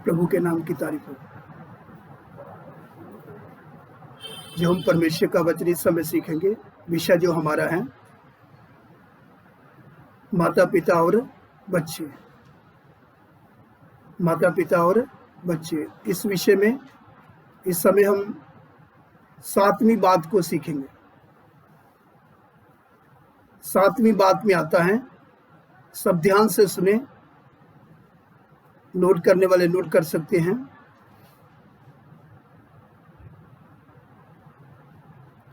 प्रभु के नाम की तारीफ हो। जो हम परमेश्वर का वचन इस समय सीखेंगे, विषय जो हमारा है माता पिता और बच्चे। माता पिता और बच्चे, इस विषय में इस समय हम 7वीं बात को सीखेंगे। 7वीं बात में आता है, सब ध्यान से सुने, नोट करने वाले नोट कर सकते हैं।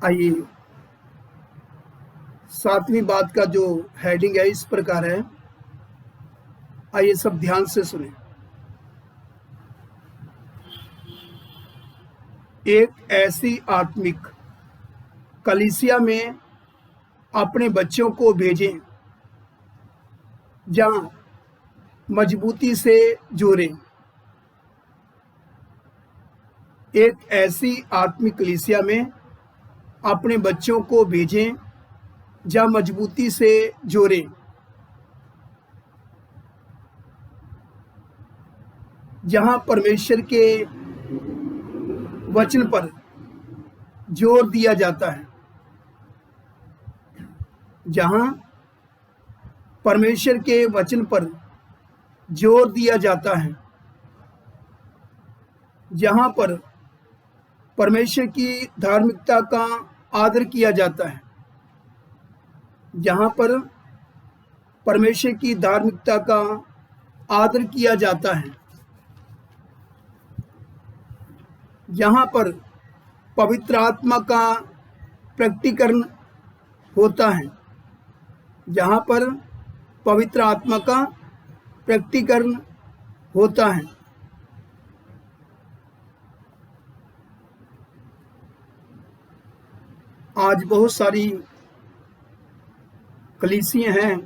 आइए, 7वीं बात का जो हेडिंग है इस प्रकार है, आइए सब ध्यान से सुने। एक ऐसी आत्मिक कलीसिया में अपने बच्चों को भेजें जहां मजबूती से जोड़ें। एक ऐसी आत्मिक कलीसिया में अपने बच्चों को भेजें जहां मजबूती से जोड़ें। जहां परमेश्वर के वचन पर जोर दिया जाता है। जहां परमेश्वर के वचन पर जोर दिया जाता है। जहां पर परमेश्वर की धार्मिकता का आदर किया जाता है। जहां पर परमेश्वर की धार्मिकता का आदर किया जाता है। जहां पर पवित्र आत्मा का प्रकटीकरण होता है। जहां पर पवित्र आत्मा का प्रकटीकरण होता है। आज बहुत सारी कलीसियां हैं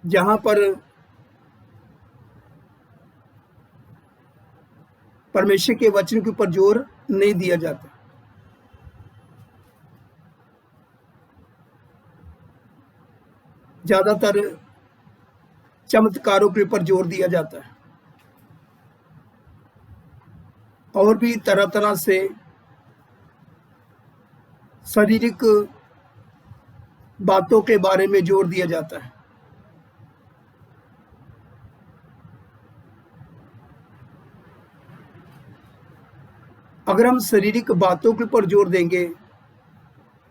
जहां पर परमेश्वर के वचन के ऊपर जोर नहीं दिया जाता। ज्यादातर चमत्कारों के ऊपर जोर दिया जाता है और भी तरह तरह से शारीरिक बातों के बारे में जोर दिया जाता है। अगर हम शारीरिक बातों के ऊपर जोर देंगे,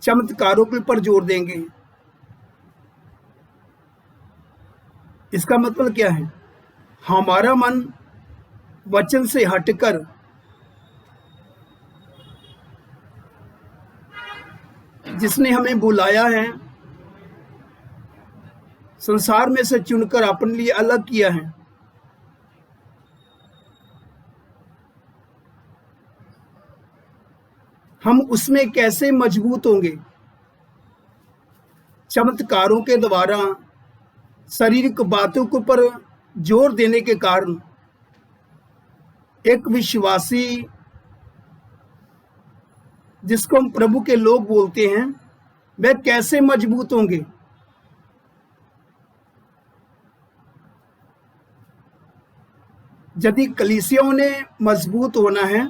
चमत्कारों के ऊपर जोर देंगे, इसका मतलब क्या है? हमारा मन वचन से हटकर जिसने हमें बुलाया है, संसार में से चुनकर अपने लिए अलग किया है, हम उसमें कैसे मजबूत होंगे? चमत्कारों के द्वारा शारीरिक बातों के ऊपर जोर देने के कारण एक विश्वासी, जिसको हम प्रभु के लोग बोलते हैं, वे कैसे मजबूत होंगे? यदि कलीसियाओं ने मजबूत होना है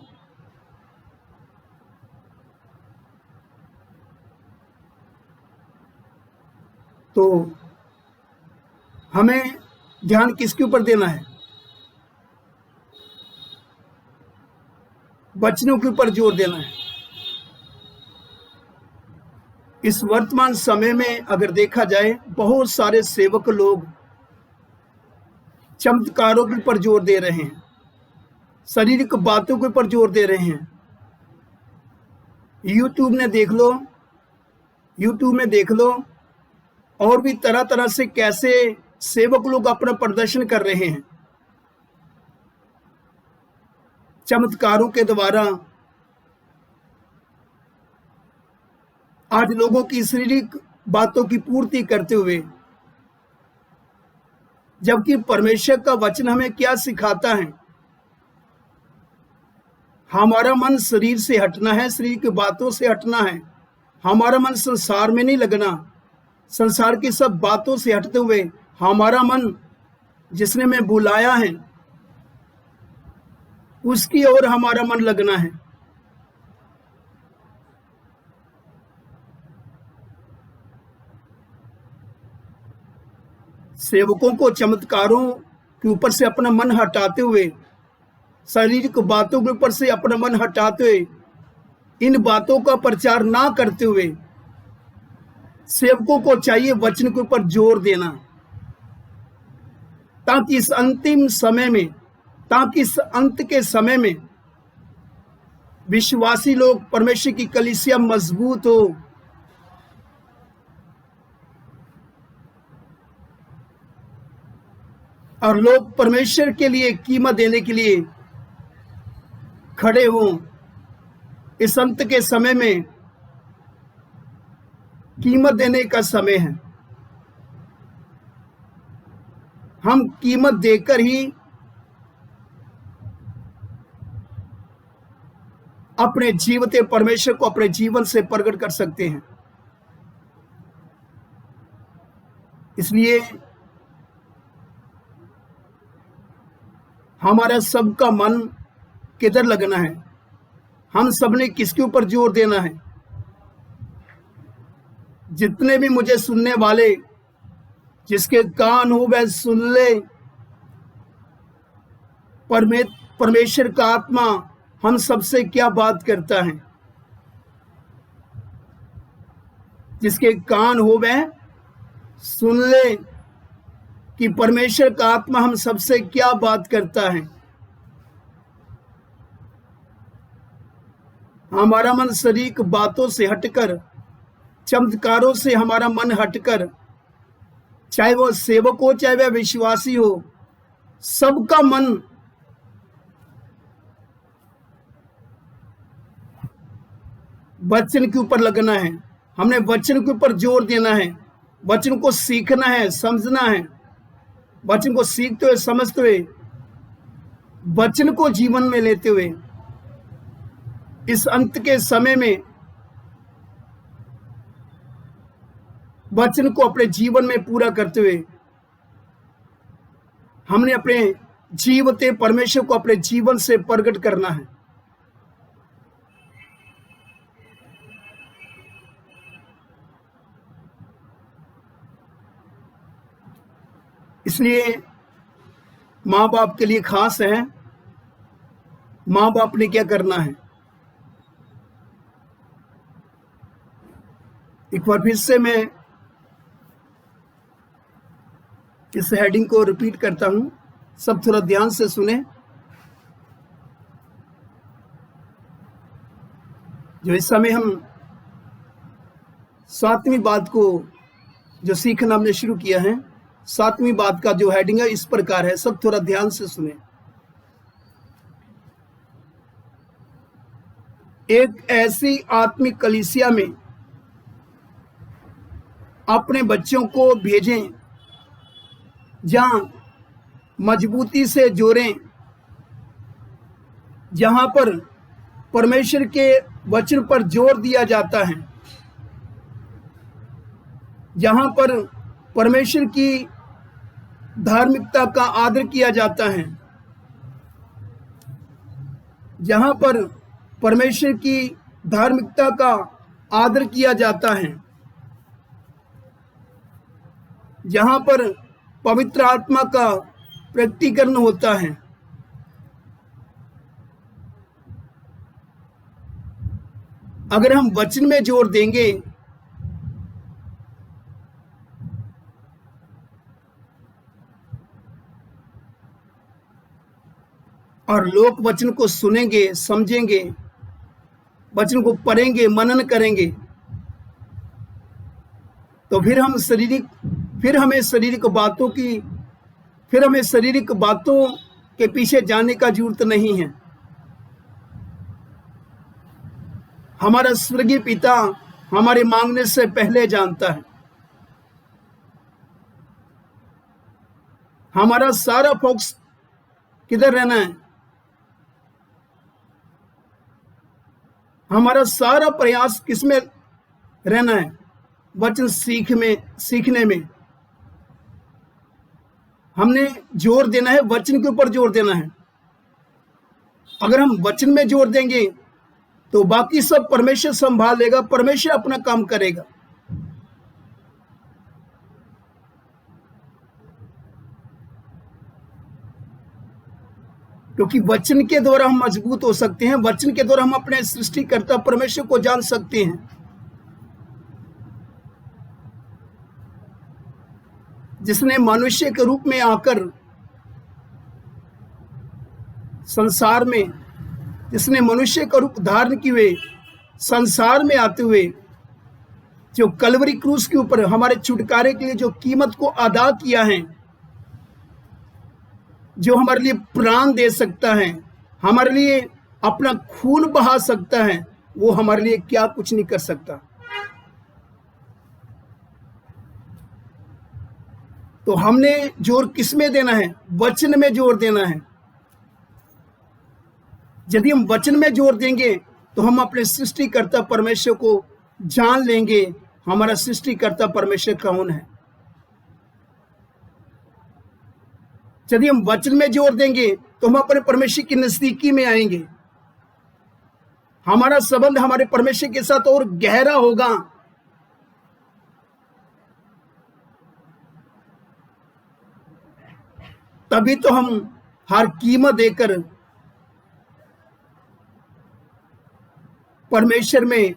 तो हमें ध्यान किसके ऊपर देना है? वचनों के ऊपर जोर देना है। इस वर्तमान समय में अगर देखा जाए, बहुत सारे सेवक लोग चमत्कारों के ऊपर जोर दे रहे हैं, शारीरिक बातों के ऊपर जोर दे रहे हैं। यूट्यूब में देख लो और भी तरह तरह से कैसे सेवक लोग अपना प्रदर्शन कर रहे हैं चमत्कारों के द्वारा। आज लोगों की शारीरिक बातों की पूर्ति करते हुए, जबकि परमेश्वर का वचन हमें क्या सिखाता है? हमारा मन शरीर से हटना है, शरीर की बातों से हटना है। हमारा मन संसार में नहीं लगना। संसार की सब बातों से हटते हुए हमारा मन जिसने हमें बुलाया है, उसकी ओर हमारा मन लगना है। सेवकों को चमत्कारों के ऊपर से अपना मन हटाते हुए, शारीरिक बातों के ऊपर से अपना मन हटाते हुए, इन बातों का प्रचार ना करते हुए सेवकों को चाहिए वचन के ऊपर जोर देना, ताकि इस अंत के समय में विश्वासी लोग, परमेश्वर की कलीसिया मजबूत हो, और लोग परमेश्वर के लिए कीमत देने के लिए खड़े हों। इस अंत के समय में कीमत देने का समय है। हम कीमत देकर ही अपने जीवते परमेश्वर को अपने जीवन से प्रकट कर सकते हैं। इसलिए हमारा सबका मन किधर लगना है? हम सबने किसके ऊपर जोर देना है? जितने भी मुझे सुनने वाले, जिसके कान हो वह सुन ले। परमेश्वर का आत्मा हम सबसे क्या बात करता है? जिसके कान हो वह सुन ले कि परमेश्वर का आत्मा हम सबसे क्या बात करता है। हमारा मन शरीर बातों से हटकर, चमत्कारों से हमारा मन हटकर, चाहे वो सेवक हो चाहे वह विश्वासी हो, सबका मन वचन के ऊपर लगना है। हमने वचन के ऊपर जोर देना है, वचन को सीखना है, समझना है, वचन को सीखते हुए, समझते हुए, वचन को जीवन में लेते हुए इस अंत के समय में वचन को अपने जीवन में पूरा करते हुए हमने अपने जीवते परमेश्वर को अपने जीवन से प्रकट करना है। इसलिए माँ बाप के लिए खास है, माँ बाप ने क्या करना है। एक बार फिर से मैं इस हेडिंग को रिपीट करता हूं, सब थोड़ा ध्यान से सुने। जो इस समय हम 7वीं बात को जो सीखना हमने शुरू किया है, 7वीं बात का जो हेडिंग है इस प्रकार है, सब थोड़ा ध्यान से सुने। एक ऐसी आत्मिक कलीसिया में अपने बच्चों को भेजें जहां मजबूती से जोड़ें, जहां पर परमेश्वर के वचन पर जोर दिया जाता है, जहां पर परमेश्वर की धार्मिकता का आदर किया जाता है, जहां पर परमेश्वर की धार्मिकता का आदर किया जाता है, जहां पर पवित्र आत्मा का प्रकटीकरण होता है। अगर हम वचन में जोर देंगे और लोग वचन को सुनेंगे, समझेंगे, वचन को पढ़ेंगे, मनन करेंगे, तो फिर हमें शारीरिक बातों के पीछे जाने का जरूरत नहीं है। हमारा स्वर्गीय पिता हमारे मांगने से पहले जानता है। हमारा सारा फोकस किधर रहना है? हमारा सारा प्रयास किसमें रहना है? वचन सीखने में। हमने जोर देना है, वचन के ऊपर जोर देना है। अगर हम वचन में जोर देंगे तो बाकी सब परमेश्वर संभाल लेगा, परमेश्वर अपना काम करेगा। क्योंकि वचन के द्वारा हम मजबूत हो सकते हैं, वचन के द्वारा हम अपने सृष्टिकर्ता परमेश्वर को जान सकते हैं। जिसने मनुष्य के रूप में आकर संसार में, जिसने मनुष्य का रूप धारण किए हुए संसार में आते हुए जो कलवरी क्रूस के ऊपर हमारे छुटकारे के लिए जो कीमत को अदा किया है, जो हमारे लिए प्राण दे सकता है, हमारे लिए अपना खून बहा सकता है, वो हमारे लिए क्या कुछ नहीं कर सकता। तो हमने जोर किस में देना है? वचन में जोर देना है। यदि हम वचन में जोर देंगे तो हम अपने सृष्टिकर्ता परमेश्वर को जान लेंगे, हमारा सृष्टिकर्ता परमेश्वर कौन है। यदि हम वचन में जोर देंगे तो हम अपने परमेश्वर की नजदीकी में आएंगे, हमारा संबंध हमारे परमेश्वर के साथ और गहरा होगा। तभी तो हम हर कीमत देकर परमेश्वर में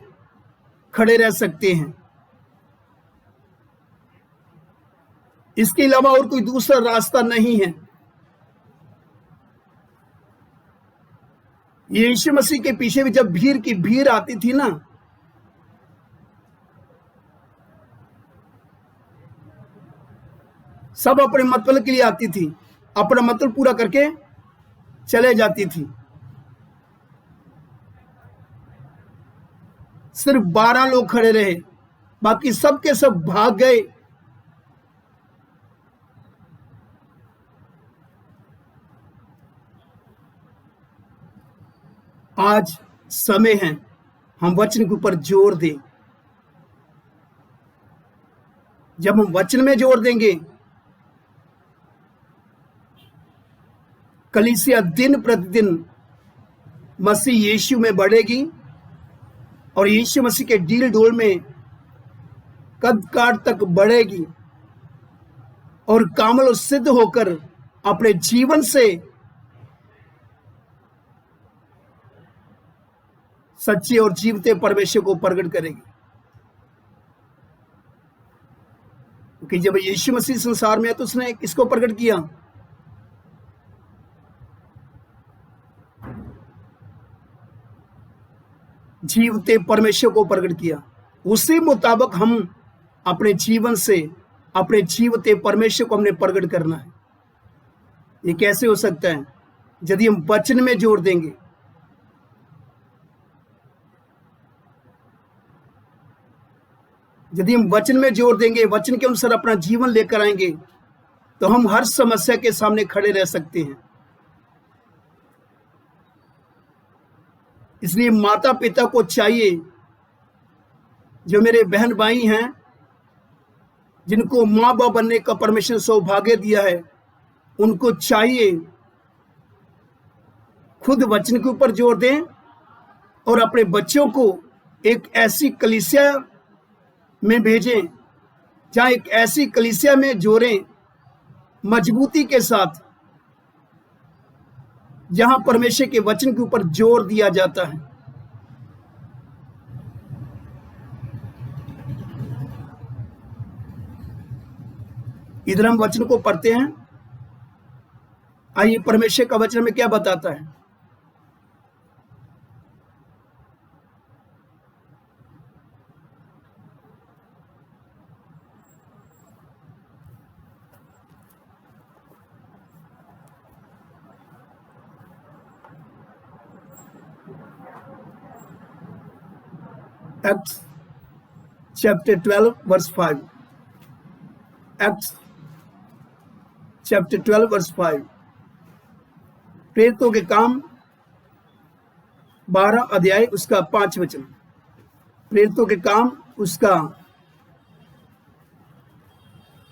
खड़े रह सकते हैं। इसके अलावा और कोई दूसरा रास्ता नहीं है। यीशु मसीह के पीछे भी जब भीड़ की भीड़ आती थी ना, सब अपने मतलब के लिए आती थी, अपना मतलब पूरा करके चले जाती थी। सिर्फ 12 लोग खड़े रहे, बाकी सब के सब भाग गए। आज समय है हम वचन के ऊपर जोर दें। जब हम वचन में जोर देंगे, कलीसिया दिन प्रतिदिन मसीह यीशु में बढ़ेगी और यीशु मसीह के डील डोल में कद काट तक बढ़ेगी और कामल और सिद्ध होकर अपने जीवन से सच्चे और जीवते परमेश्वर को प्रकट करेगी। क्योंकि जब यीशु मसीह संसार में है तो उसने किसको प्रकट किया? जीवते परमेश्वर को प्रकट किया। उसी मुताबिक हम अपने जीवन से अपने जीवते परमेश्वर को हमने प्रकट करना है। ये कैसे हो सकता है? यदि हम वचन में जोर देंगे। यदि हम वचन में जोर देंगे, वचन के अनुसार अपना जीवन लेकर आएंगे, तो हम हर समस्या के सामने खड़े रह सकते हैं। इसलिए माता पिता को चाहिए, जो मेरे बहन भाई हैं, जिनको माँ बाप बनने का परमेश्वर सौभाग्य दिया है, उनको चाहिए खुद वचन के ऊपर जोर दें और अपने बच्चों को एक ऐसी कलीसिया में भेजें, जहां एक ऐसी कलीसिया में जोड़ें मजबूती के साथ, जहां परमेश्वर के वचन के ऊपर जोर दिया जाता है। इधर हम वचन को पढ़ते हैं। आइए परमेश्वर का वचन में क्या बताता है। Acts chapter 12 verse 5. Acts chapter 12 verse 5. प्रेरितों के काम 12 अध्याय उसका 5 वचन। प्रेरितों के काम उसका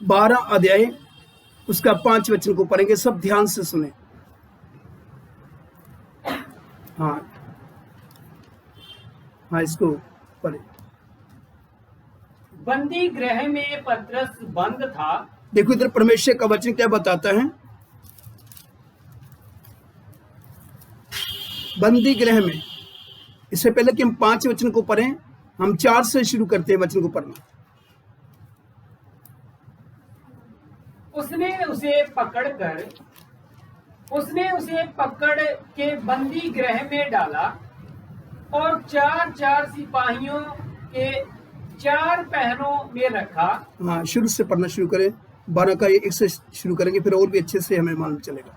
12 अध्याय उसका 5 वचन को पढ़ेंगे, सब ध्यान से सुने। हाँ हाँ, इसको पढ़े। बंदी गृह में पतरस बंद था। देखो इधर परमेश्वर का वचन क्या बताता है। बंदी गृह में, इससे पहले कि हम 5 वचन को पढ़ें, हम 4 से शुरू करते हैं वचन को पढ़ना। उसने उसे पकड़ के बंदी गृह में डाला और 4 सिपाहियों के 4 पहरों में रखा। हाँ, शुरू से पढ़ना शुरू करें, 12 का 1 से शुरू करेंगे, फिर और भी अच्छे से हमें मालूम चलेगा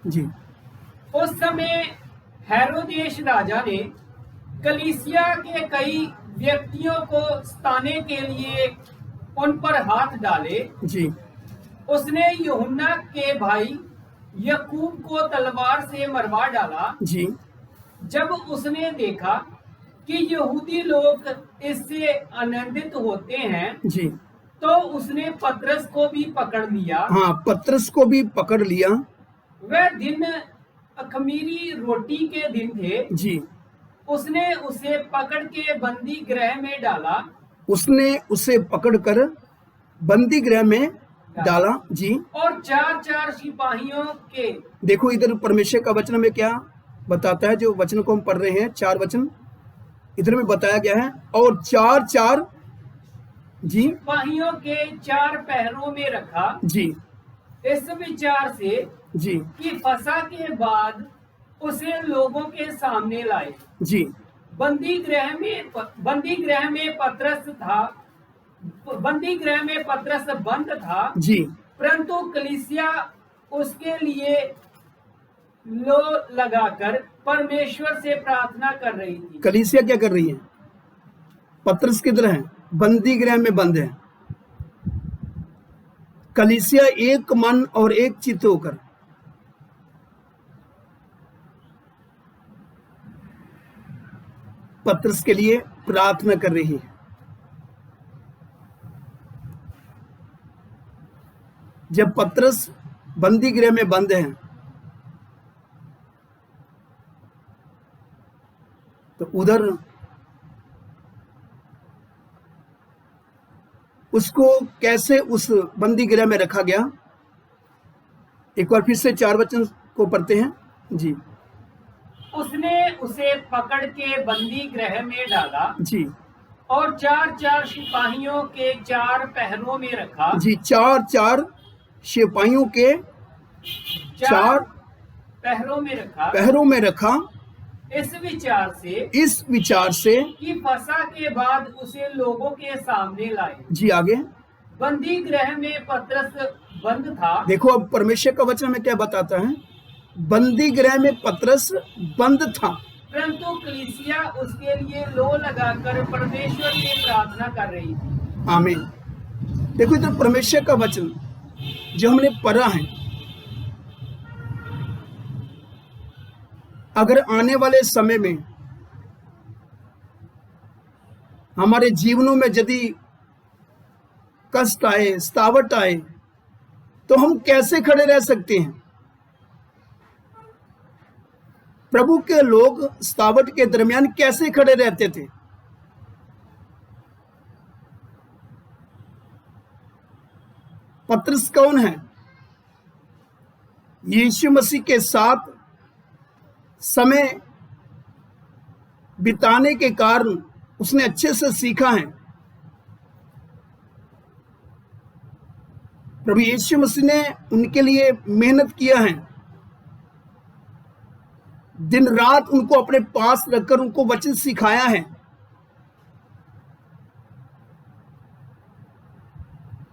जी। उस समय हेरोदेस राजा ने कलीसिया के कई व्यक्तियों को सताने के लिए उन पर हाथ डाले जी। उसने यूहन्ना के भाई याकूब को तलवार से मरवा डाला जी। जब उसने देखा कि यहूदी लोग इससे आनंदित होते हैं जी। तो उसने पतरस को भी पकड़ लिया। हाँ, पतरस को भी पकड़ लिया। वह दिन अखमीरी रोटी के दिन थे जी। उसने उसे पकड़ के बंदी गृह में डाला। उसने उसे पकड़कर बंदी गृह में डाला जी। और 4 सिपाहियों के, देखो इधर परमेश्वर का वचन में क्या बताता है, जो वचन को हम पढ़ रहे हैं, 4 वचन इधर में बताया गया है। और 4 जी सिपाहियों के 4 पहरों में रखा जी। इस विचार से जी। कि फसह के बाद उसे लोगों के सामने लाए। जी। बंदी गृह में पतरस बंद था जी। परंतु कलीसिया उसके लिए लो लगाकर परमेश्वर से प्रार्थना कर रही थी। कलीसिया क्या कर रही है? पतरस किधर है? बंदी गृह में बंद है। कलीसिया एक मन और एक चित्त होकर पतरस के लिए प्रार्थना कर रही है। जब पतरस बंदी गृह में बंद है तो उधर उसको कैसे उस बंदी गृह में रखा गया? एक बार फिर से 4 वचन को पढ़ते हैं जी। उसने उसे पकड़ के बंदी गृह में डाला जी। और 4 सिपाहियों के 4 पहरों में रखा जी। 4 सिपाहियों के 4 पहरों में रखा इस विचार से कि फसह के बाद उसे लोगों के सामने लाए। जी। आगे बंदी गृह में पतरस बंद था। देखो अब परमेश्वर का वचन में क्या बताता है। बंदी गृह में पतरस बंद था परंतु कलीसिया उसके लिए लो लगाकर परमेश्वर से प्रार्थना कर रही थी। आमीन। देखो इधर परमेश्वर का वचन जो हमने पढ़ा है, अगर आने वाले समय में हमारे जीवनों में यदि कष्ट आए, सतावट आए, तो हम कैसे खड़े रह सकते हैं? प्रभु के लोग सतावट के दरमियान कैसे खड़े रहते थे? पतरस कौन है? यीशु मसीह के साथ समय बिताने के कारण उसने अच्छे से सीखा है। प्रभु यीशु मसीह ने उनके लिए मेहनत किया है, दिन रात उनको अपने पास रखकर उनको वचन सिखाया है।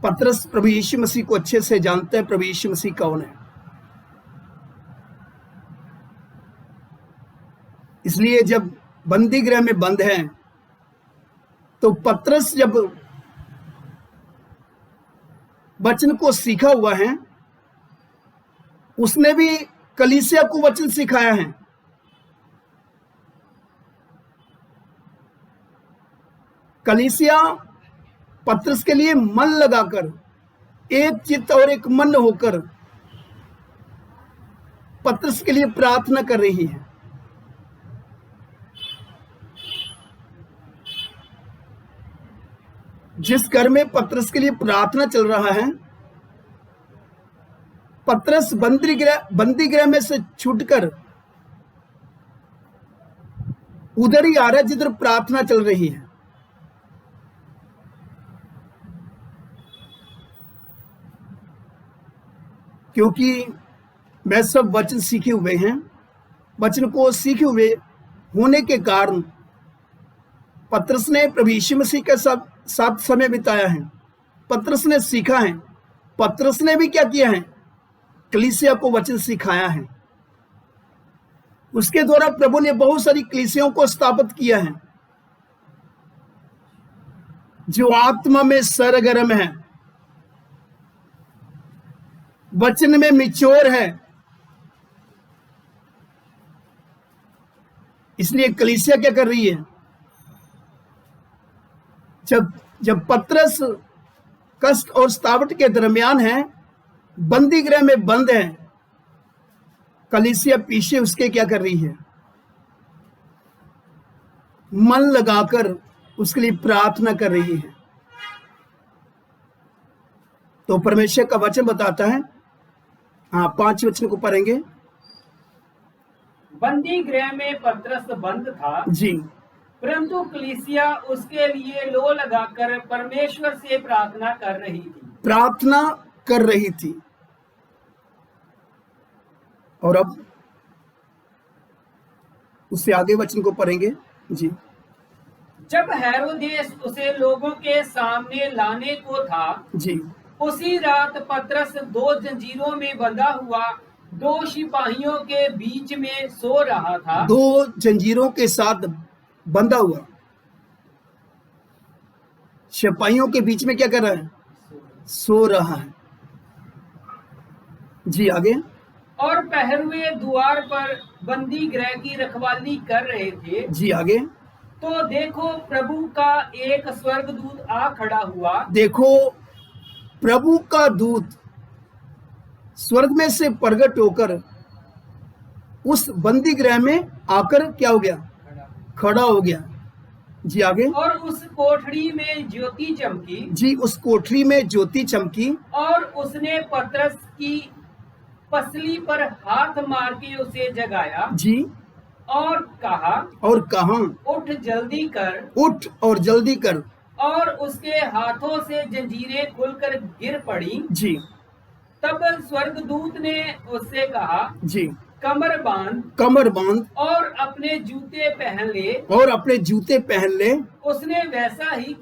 पतरस प्रभु यीशु मसीह को अच्छे से जानता है, प्रभु यीशु मसीह कौन है। इसलिए जब बंदी गृह में बंद है तो पतरस जब वचन को सीखा हुआ है, उसने भी कलीसिया को वचन सिखाया है। कलीसिया पतरस के लिए मन लगाकर एक चित्त और एक मन होकर पत्रस के लिए प्रार्थना कर रही है। जिस घर में पत्रस के लिए प्रार्थना चल रहा है, पत्रस बंदी गृह में से छूटकर उधर ही आ रहा है जिधर प्रार्थना चल रही है। क्योंकि वे सब वचन सीखे हुए हैं, वचन को सीखे हुए होने के कारण पत्रस ने प्रभु यीशु मसीह के साथ समय बिताया है। पत्रस ने सीखा है। पत्रस ने भी क्या किया है? कलीसिया को वचन सिखाया है। उसके द्वारा प्रभु ने बहुत सारी कलीसियाओं को स्थापित किया है जो आत्मा में सरगर्म है, वचन में मिच्योर है। इसलिए कलीसिया क्या कर रही है? जब पत्रस कष्ट और सतावट के दरमियान है, बंदी गृह में बंद है, कलीसिया पीछे उसके क्या कर रही है? मन लगाकर उसके लिए प्रार्थना कर रही है। तो परमेश्वर का वचन बताता है, 5 वचन को पढ़ेंगे। बंदी गृह में पत्रस बंद था जी, परंतु कलीसिया उसके लिए लो लगाकर परमेश्वर से प्रार्थना कर रही थी। और अब उससे आगे वचन को पढ़ेंगे। जी, जब हेरोदेस उसे लोगों के सामने लाने को था, जी, उसी रात पत्रस 2 जंजीरों में बंधा हुआ 2 सिपाहियों के बीच में सो रहा था। 2 जंजीरों के साथ बंधा हुआ सिपाहियों के बीच में क्या कर रहा है? सो रहा है। जी, आगे। और पहरुए द्वार पर बंदी गृह की रखवाली कर रहे थे। जी, आगे। तो देखो प्रभु का एक स्वर्गदूत आ खड़ा हुआ। देखो प्रभु का दूत स्वर्ग में से प्रकट होकर उस बंदी गृह में आकर क्या हो गया? खड़ा हो गया। जी, आगे। और उस कोठरी में ज्योति चमकी। जी, उस कोठरी में ज्योति चमकी। और उसने पत्रस की पसली पर हाथ मार के उसे जगाया। जी, और कहा, उठ जल्दी कर। उठ और जल्दी कर। और उसके हाथों से जंजीरें खुलकर गिर पड़ी। जी, तब स्वर्गदूत ने उससे कहा, जी, कमर बांध और अपने जूते पहन ले। उसने वैसा ही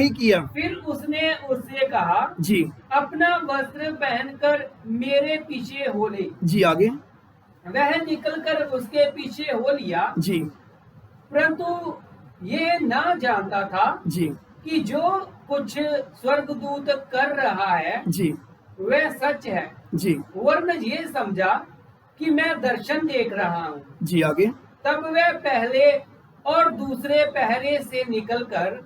किया। फिर उसने उससे कहा, जी, अपना वस्त्र पहनकर मेरे पीछे हो ले। जी, आगे। वह निकलकर उसके पीछे हो लिया। जी, परंतु ये ना जानता था जी, कि जो कुछ स्वर्गदूत कर रहा है जी, वह सच है। जी, वरन ये समझा कि मैं दर्शन देख रहा हूँ। जी, आगे। तब वह पहले और दूसरे पहरे से निकलकर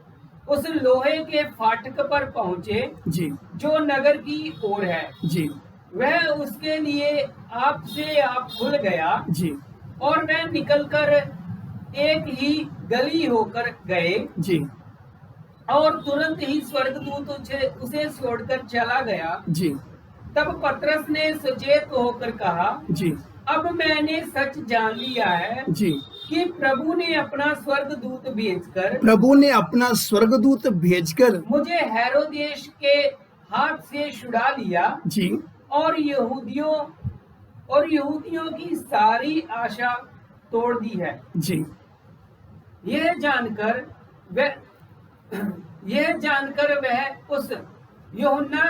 उस लोहे के फाटक पर पहुँचे जी, जो नगर की ओर है। जी, वह उसके लिए आप से आप खुल गया। जी, और वह निकलकर एक ही गली होकर गए। जी, और तुरंत ही स्वर्गदूत उसे छोड़कर चला गया। जी, तब पत्रस ने सचेत होकर कहा, जी, अब मैंने सच जान लिया है जी, कि प्रभु ने अपना स्वर्गदूत भेजकर मुझे हेरोदेस के हाथ से छुड़ा लिया। जी, और यहूदियों की सारी आशा तोड़ दी है। जी, यह जानकर वह उस यूहन्ना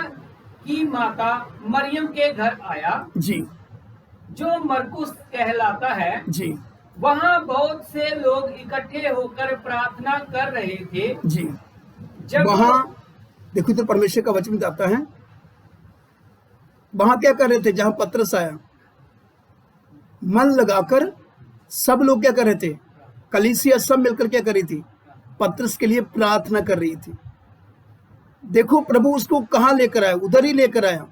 की माता मरियम के घर आया, जी, जो मरकुस कहलाता है। जी, वहाँ बहुत से लोग इकट्ठे होकर प्रार्थना कर रहे थे। जी, जब वहाँ देखो तो परमेश्वर का वचन आता है, वहां क्या कर रहे थे? जहां पत्रस आया, मन लगाकर सब लोग क्या कर रहे थे? कलीसिया सब मिलकर क्या कर रही थी? पत्रस के लिए प्रार्थना कर रही थी। देखो प्रभु उसको कहां लेकर आया, उधर ही लेकर आया।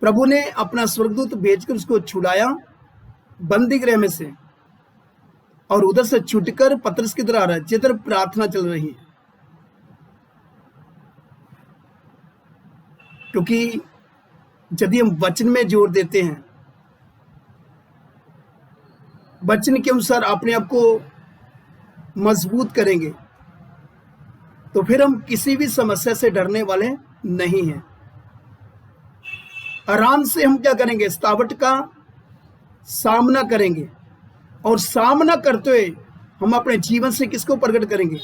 प्रभु ने अपना स्वर्गदूत भेजकर उसको छुड़ाया बंदी गृह में से, और उधर से छुटकर पतरस की तरफ आ रहा है, जिधर प्रार्थना चल रही है। क्योंकि यदि हम वचन में जोर देते हैं, वचन के अनुसार अपने आप को मजबूत करेंगे, तो फिर हम किसी भी समस्या से डरने वाले नहीं हैं। आराम से हम क्या करेंगे, सतावट का सामना करेंगे, और सामना करते हुए हम अपने जीवन से किसको प्रकट करेंगे,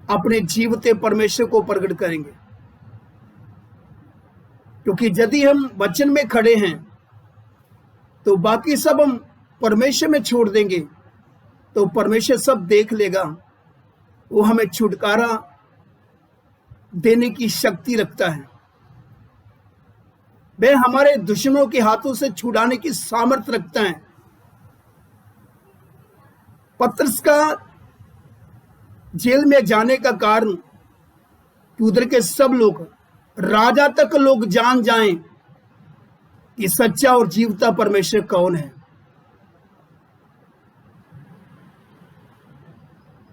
अपने जीवते परमेश्वर को प्रकट करेंगे। क्योंकि यदि हम वचन में खड़े हैं तो बाकी सब हम परमेश्वर में छोड़ देंगे, तो परमेश्वर सब देख लेगा। वो हमें छुटकारा देने की शक्ति रखता है, वह हमारे दुश्मनों के हाथों से छुड़ाने की सामर्थ्य रखता है। पतरस का जेल में जाने का कारण कि उधर के सब लोग, राजा तक लोग जान जाएं कि सच्चा और जीवता परमेश्वर कौन है।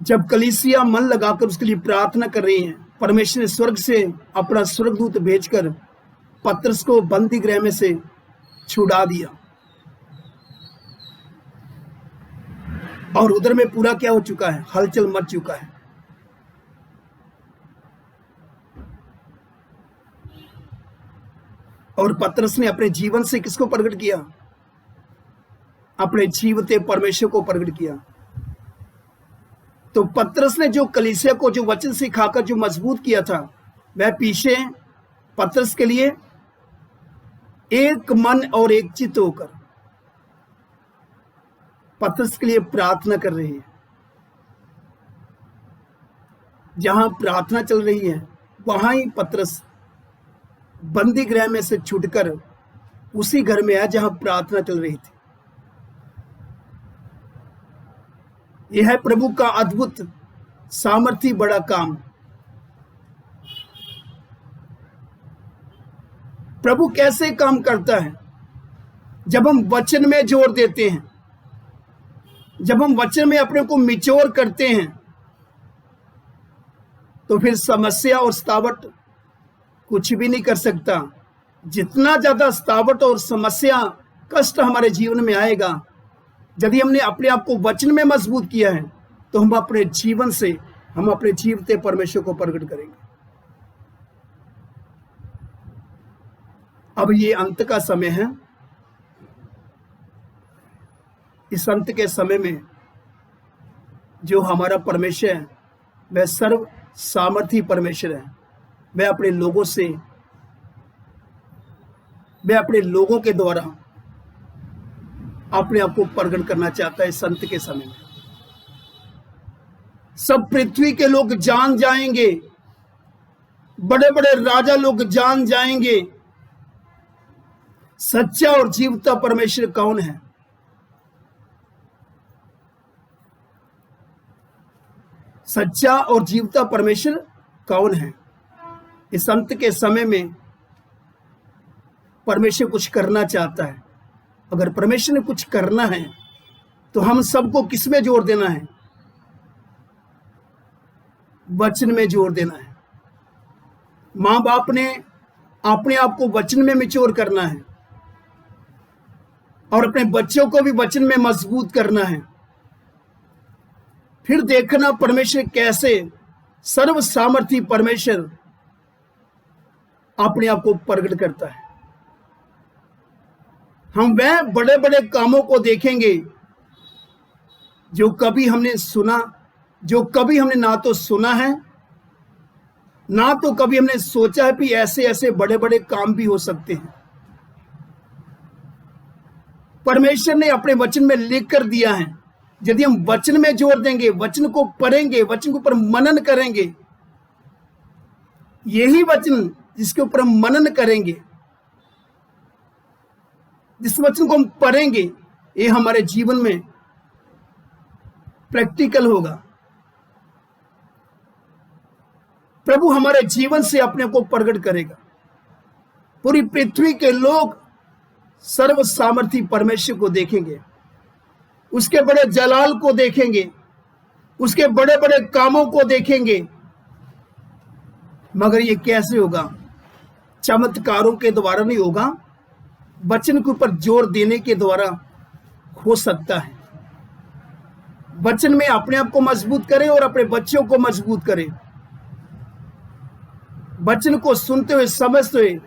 जब कलीसिया मन लगाकर उसके लिए प्रार्थना कर रही है, परमेश्वर ने स्वर्ग से अपना स्वर्गदूत भेजकर पतरस को बंदी गृह में से छुड़ा दिया, और उधर में पूरा क्या हो चुका है, हलचल मच चुका है। और पतरस ने अपने जीवन से किसको प्रकट किया, अपने जीवते परमेश्वर को प्रकट किया। तो पतरस ने जो कलीसिया को जो वचन सिखाकर जो मजबूत किया था, वह पीछे पतरस के लिए एक मन और एक चित्त होकर पतरस के लिए प्रार्थना कर रही है। जहां प्रार्थना चल रही है वहां ही पतरस बंदी गृह में से छूटकर उसी घर में आया जहां प्रार्थना चल रही थी। यह है प्रभु का अद्भुत सामर्थी बड़ा काम। प्रभु कैसे काम करता है, जब हम वचन में जोर देते हैं, जब हम वचन में अपने को मिचोर करते हैं, तो फिर समस्या और सतावट कुछ भी नहीं कर सकता। जितना ज्यादा सतावट और समस्या कष्ट हमारे जीवन में आएगा, यदि हमने अपने आप को वचन में मजबूत किया है, तो हम अपने जीवन से हम अपने जीवते परमेश्वर को प्रकट करेंगे। अब ये अंत का समय है। इस अंत के समय में जो हमारा परमेश्वर है, वह सर्व सामर्थी परमेश्वर है। वह अपने लोगों से, वह अपने लोगों के द्वारा अपने आप को प्रकट करना चाहता है। संत के समय में सब पृथ्वी के लोग जान जाएंगे, बड़े बड़े राजा लोग जान जाएंगे सच्चा और जीवता परमेश्वर कौन है। सच्चा और जीवता परमेश्वर कौन है। इस अंत के समय में परमेश्वर कुछ करना चाहता है। अगर परमेश्वर ने कुछ करना है तो हम सबको किस में जोर देना है, वचन में जोर देना है। मां बाप ने अपने आप को वचन में मिचोर करना है और अपने बच्चों को भी वचन में मजबूत करना है। फिर देखना परमेश्वर कैसे, सर्व सामर्थी परमेश्वर अपने आप को प्रकट करता है। हम वह बड़े बड़े कामों को देखेंगे जो कभी हमने सुना, जो कभी हमने ना तो सुना है, ना तो कभी हमने सोचा है कि ऐसे ऐसे बड़े बड़े काम भी हो सकते हैं। परमेश्वर ने अपने वचन में लिख कर दिया है। यदि हम वचन में जोर देंगे, वचन को पढ़ेंगे, वचन के ऊपर मनन करेंगे, यही वचन जिसके ऊपर हम मनन करेंगे, जिस वचन को हम पढ़ेंगे, ये हमारे जीवन में प्रैक्टिकल होगा। प्रभु हमारे जीवन से अपने को प्रकट करेगा। पूरी पृथ्वी के लोग सर्व सामर्थी परमेश्वर को देखेंगे, उसके बड़े जलाल को देखेंगे, उसके बड़े बड़े कामों को देखेंगे। मगर ये कैसे होगा? चमत्कारों के द्वारा नहीं होगा, वचन के ऊपर जोर देने के द्वारा हो सकता है। वचन में अपने आप को मजबूत करें और अपने बच्चों को मजबूत करें। वचन को सुनते हुए, समझते हुए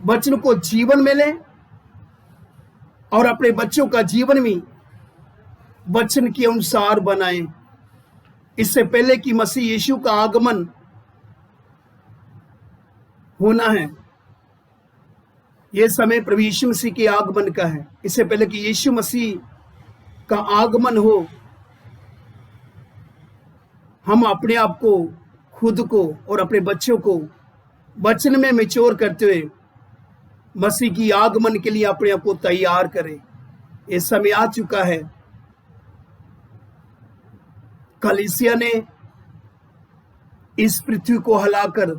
वचन को जीवन में लें और अपने बच्चों का जीवन भी वचन के अनुसार बनाएं। इससे पहले कि मसीह यीशु का आगमन होना है, यह समय प्रभु यीशु मसीह के आगमन का है। इससे पहले कि यीशु मसीह का आगमन हो, हम अपने आप को, खुद को और अपने बच्चों को वचन में मैच्योर करते हुए मसीह की आगमन के लिए अपने आप को तैयार करें। ये समय आ चुका है। कलीसिया ने इस पृथ्वी को हिलाकर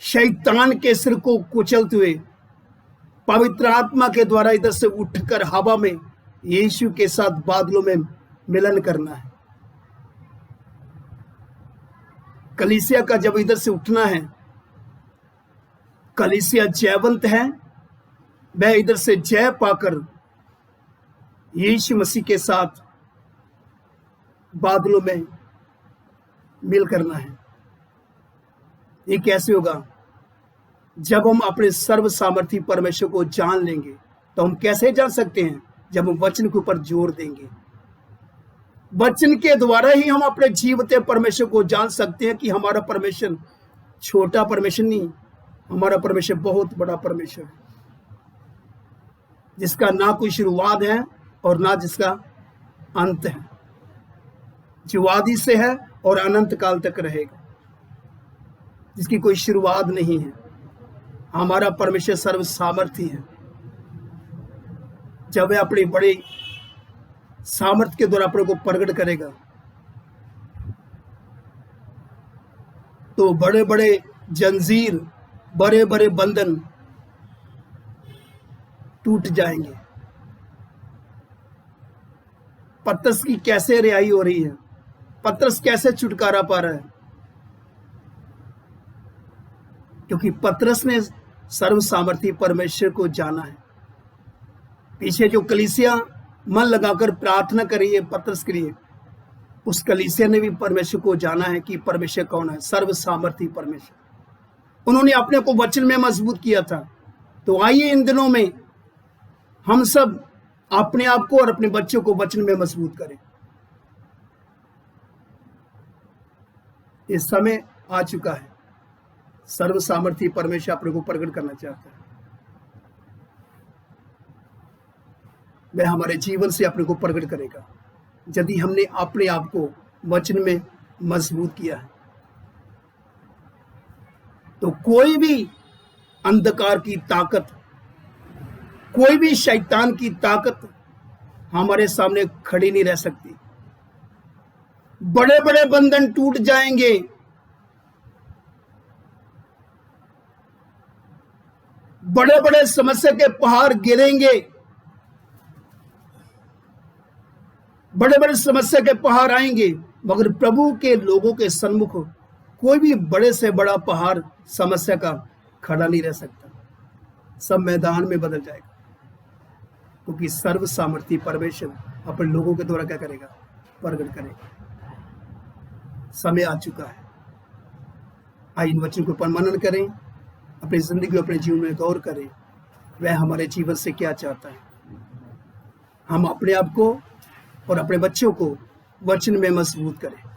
शैतान के सिर को कुचलते हुए पवित्र आत्मा के द्वारा इधर से उठकर हवा में यीशु के साथ बादलों में मिलन करना है। कलीसिया का जब इधर से उठना है, कलीसिया जयवंत है, वह इधर से जय पाकर यीशु मसीह के साथ बादलों में मिल करना है। ये कैसे होगा? जब हम अपने सर्व सामर्थी परमेश्वर को जान लेंगे। तो हम कैसे जान सकते हैं? जब हम वचन के ऊपर जोर देंगे। वचन के द्वारा ही हम अपने जीवते परमेश्वर को जान सकते हैं कि हमारा परमेश्वर छोटा परमेश्वर नहीं, हमारा परमेश्वर बहुत बड़ा परमेश्वर है, जिसका ना कोई शुरुआत है और ना जिसका अंत है, जो आदि से है और अनंत काल तक रहेगा, जिसकी कोई शुरुआत नहीं है। हमारा परमेश्वर सर्व सामर्थी है। जब वह अपनी बड़ी सामर्थ्य के द्वारा अपने को प्रकट करेगा तो बड़े बड़े जंजीर, बड़े बड़े बंधन टूट जाएंगे। पतरस की कैसे रिहाई हो रही है? पतरस कैसे छुटकारा पा रहा है? क्योंकि पतरस ने सर्व सामर्थी परमेश्वर को जाना है। पीछे जो कलीसिया मन लगाकर प्रार्थना कर रही है पतरस के लिए, उस कलीसिया ने भी परमेश्वर को जाना है कि परमेश्वर कौन है, सर्व सामर्थी परमेश्वर। उन्होंने अपने को वचन में मजबूत किया था। तो आइए इन दिनों में हम सब अपने आप को और अपने बच्चों को वचन में मजबूत करें। इस समय आ चुका है। सर्व सामर्थी परमेश्वर अपने को प्रकट करना चाहता है। वह हमारे जीवन से अपने को प्रकट करेगा यदि हमने अपने आप को वचन में मजबूत किया है। तो कोई भी अंधकार की ताकत, कोई भी शैतान की ताकत हमारे सामने खड़ी नहीं रह सकती। बड़े बड़े बंधन टूट जाएंगे। बड़े बड़े समस्या के पहाड़ गिरेंगे। बड़े बड़े समस्या के पहाड़ आएंगे, मगर प्रभु के लोगों के सन्मुख कोई भी बड़े से बड़ा पहाड़ समस्या का खड़ा नहीं रह सकता। सब मैदान में बदल जाएगा, क्योंकि सर्व सामर्थी परमेश्वर अपने लोगों के द्वारा क्या करेगा? प्रकट करेगा। समय आ चुका है। आइए इन वचन को पर मनन करें, अपनी जिंदगी अपने जीवन में गौर करें, वह हमारे जीवन से क्या चाहता है। हम अपने आप को और अपने बच्चों को वचन में मजबूत करें।